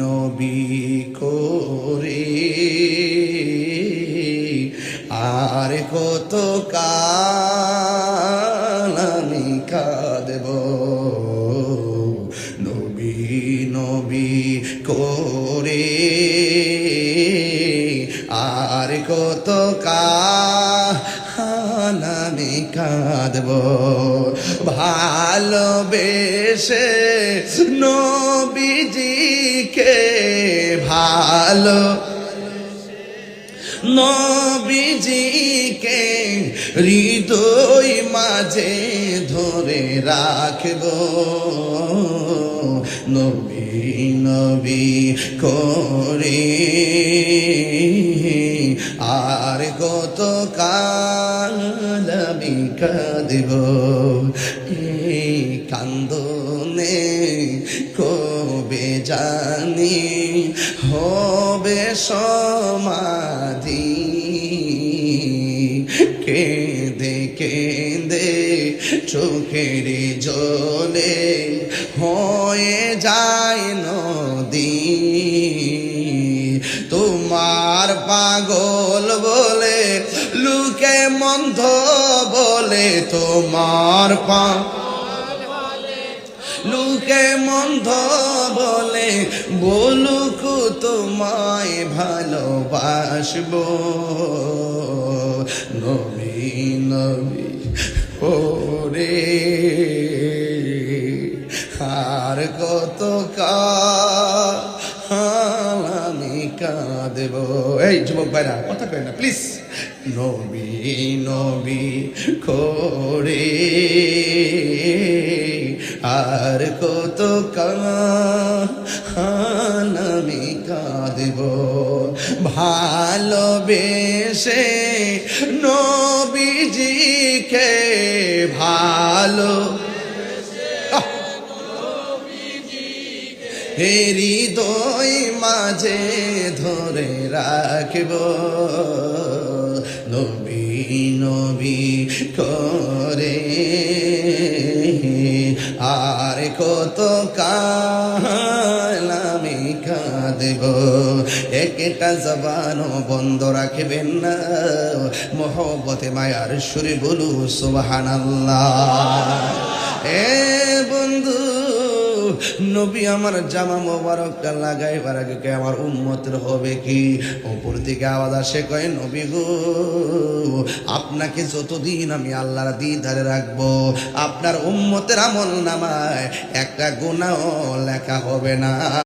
নবী করে আর কত কাল আমি কাঁদব, নবী নবী করে আর কত কাল আমি কাঁদব। ভালোবেসে নবীজিকে ভালো নবীজিকে হৃদয় মাঝে ধরে রাখব, নবী নবী করে আর কত কাল আমি কাঁদব। এই কান্দনে কবে জানি হবে সমাধি, কেঁদে কেঁদে চোখের জলে হয়ে যায় নদী। তোমার পাগল বলে লোকে মন্দ বলে, তোমার লোকে মন্দ বলে বলুক তোমায় ভালোবাসবো, নবী নবী ওরে আর কত কাল আমি কাঁদব। এই যুবক ভাইরা কথা কয় না প্লিজ। নবী নবী করে আর কত কাল আমি কাঁদব। ভালোবেসে নবীজিকে ভালো হৃদয় মাঝে ধরে রাখব, নবী নবী করে আর কত কাল আমি কাঁদব। একটা জবানও বন্ধ রাখবেন না, মোহব্বতে মায়ার সুরে বলু সুবহানাল্লাহ। এ বন্ধু, নবী আমার জামা মোবারকটা লাগাইবার আগে আমার উম্মতের হবে কি? উপর থেকে আওয়াজ আসে, কয় নবী গো, আপনাকে যতদিন আমি আল্লাহর দিদারে রাখবো আপনার উম্মতের আমল নামায় একটা গুনাহও লেখা হবে না।